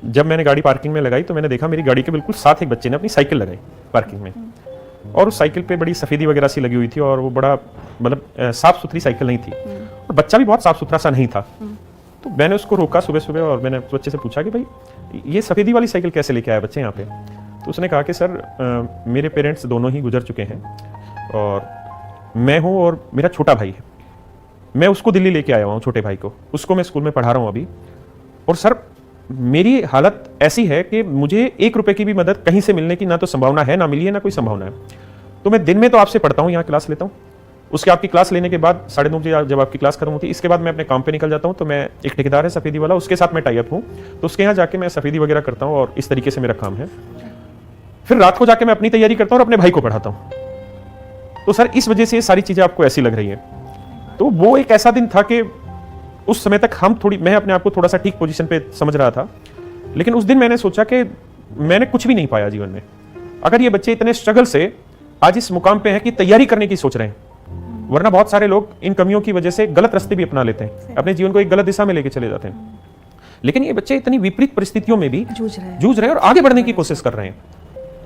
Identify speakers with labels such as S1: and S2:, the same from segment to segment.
S1: जब मैंने गाड़ी पार्किंग में लगाई तो मैंने देखा मेरी गाड़ी के बिल्कुल साथ एक बच्चे ने अपनी साइकिल लगाई पार्किंग में, और उस साइकिल पे बड़ी सफ़ेदी वगैरह सी लगी हुई थी और वो बड़ा मतलब साफ़ सुथरी साइकिल नहीं थी, और बच्चा भी बहुत साफ़ सुथरा सा नहीं था। तो मैंने उसको रोका सुबह सुबह और मैंने उस बच्चे से पूछा कि भाई ये सफ़ेदी वाली साइकिल कैसे लेके आया बच्चे यहाँ पे। तो उसने कहा कि सर मेरे पेरेंट्स दोनों ही गुजर चुके हैं और मैं हूँ और मेरा छोटा भाई है, मैं उसको दिल्ली लेके आया हुआ हूँ, छोटे भाई को, उसको मैं स्कूल में पढ़ा रहा हूँ अभी, और सर मेरी हालत ऐसी है कि मुझे 1 रुपए की भी मदद कहीं से मिलने की ना तो संभावना है, ना मिली है, ना कोई संभावना है। तो मैं दिन में तो आपसे पढ़ता हूँ, यहाँ क्लास लेता हूँ, उसके आपकी क्लास लेने के बाद 9:30 बजे जब आपकी क्लास खत्म होती है, इसके बाद मैं अपने काम पे निकल जाता हूँ। तो मैं एक ठेकेदार है सफ़ेदी वाला, उसके साथ मैं टाई अप हूँ, तो उसके यहाँ जाके मैं सफ़ेदी वगैरह करता हूँ और इस तरीके से मेरा काम है। फिर रात को जाके मैं अपनी तैयारी करता हूँ और अपने भाई को पढ़ाता हूँ। तो सर इस वजह से ये सारी चीज़ें आपको ऐसी लग रही हैं। तो वो एक ऐसा दिन था कि उस समय तक मैं अपने आप को थोड़ा सा ठीक पोजीशन पे समझ रहा था, लेकिन उस दिन मैंने सोचा कि मैंने कुछ भी नहीं पाया जीवन में। अगर ये बच्चे इतने स्ट्रगल से आज इस मुकाम पे हैं कि तैयारी करने की सोच रहे हैं, वरना बहुत सारे लोग इन कमियों की वजह से गलत रास्ते भी अपना लेते हैं, अपने जीवन को एक गलत दिशा में लेके चले जाते हैं। लेकिन ये बच्चे इतनी विपरीत परिस्थितियों में भी जूझ रहे हैं और आगे बढ़ने की कोशिश कर रहे हैं।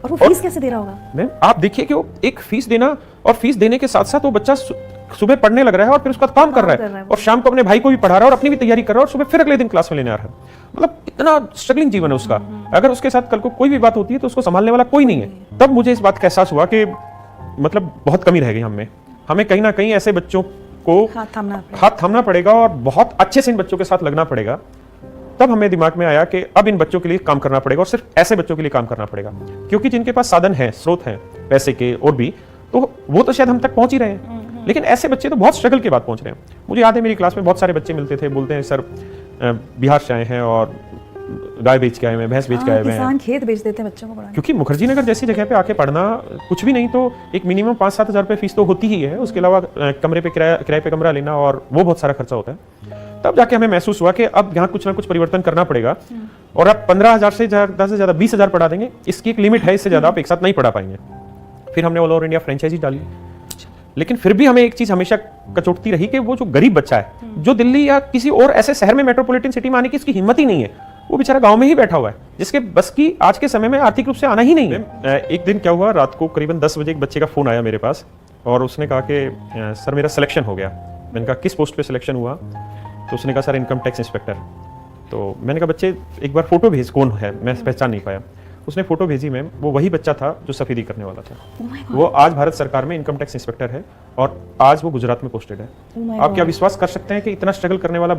S2: और वो फीस कैसे दे रहा होगा
S1: मैम? आप देखिए कि वो एक फीस देना, और फीस देने के साथ साथ वो बच्चा सुबह पढ़ने लग रहा है और फिर उसका काम कर रहा है और शाम को अपने भाई को भी पढ़ा रहा है और अपनी भी तैयारी कर रहा है और सुबह फिर अगले दिन क्लास में लेने आ रहा है। मतलब इतना स्ट्रगलिंग जीवन है उसका। अगर उसके साथ कल को कोई भी बात होती है तो उसको संभालने वाला कोई नहीं है। तब मुझे इस बात का एहसास हुआ कि मतलब बहुत कमी रह गई हमें कहीं ना कहीं ऐसे बच्चों को हाथ थामना पड़ेगा और बहुत अच्छे से इन बच्चों के साथ लगना पड़ेगा। तब हमें दिमाग में आया कि अब इन बच्चों के लिए काम करना पड़ेगा और सिर्फ ऐसे बच्चों के लिए काम करना पड़ेगा, क्योंकि जिनके पास साधन है, स्रोत हैं पैसे के और भी, तो वो तो शायद हम तक पहुंच ही रहे हैं, लेकिन ऐसे बच्चे तो बहुत स्ट्रगल के बाद पहुंच रहे हैं। मुझे याद है मेरी क्लास में बहुत सारे बच्चे मिलते थे, बोलते हैं सर बिहार से आए हैं और गाय बेच के आए हैं, भैंस बेच के आए हैं,
S2: किसान खेत बेच देते हैं बच्चों को पढ़ाने।
S1: क्योंकि मुखर्जी नगर जैसी जगह पे आके पढ़ना कुछ भी नहीं तो एक मिनिमम 5-7 हज़ार रुपये फीस तो होती ही है। उसके अलावा कमरे पे किराए पे कमरा लेना और वो बहुत सारा खर्चा होता है। तब जाके हमें महसूस हुआ कि अब यहाँ कुछ ना कुछ परिवर्तन करना पड़ेगा, और अब 15,000 से ज़्यादा 20,000 पढ़ा देंगे, इसकी एक लिमिट है, इससे ज़्यादा आप एक साथ नहीं पढ़ा पाएंगे। फिर हमने ऑल ओवर इंडिया फ्रेंचाइजी डाली, लेकिन फिर भी हमें एक चीज़ हमेशा कचोटती रही कि वो जो गरीब बच्चा है, जो दिल्ली या किसी और ऐसे शहर में मेट्रोपॉलिटन सिटी में आने की इसकी हिम्मत ही नहीं है, वो बेचारा गांव में ही बैठा हुआ है, जिसके बस की आज के समय में आर्थिक रूप से आना ही नहीं है। एक दिन क्या हुआ, रात को करीबन 10 बजे एक बच्चे का फ़ोन आया मेरे पास और उसने कहा कि सर मेरा सिलेक्शन हो गया। मैंने कहा किस पोस्ट पे सिलेक्शन हुआ? तो उसने कहा सर इनकम टैक्स इंस्पेक्टर। तो मैंने कहा बच्चे एक बार फोटो भेज, कौन है, मैं पहचान नहीं पाया। उसने फोटो भेजी मैम, वो वही बच्चा था जो सफेदी करने वाला था। वो आज भारत सरकार में इनकम टैक्स इंस्पेक्टर है और आज वो गुजरात में पोस्टेड है। आप क्या विश्वास कर सकते हैं कि इतना स्ट्रगल करने वाला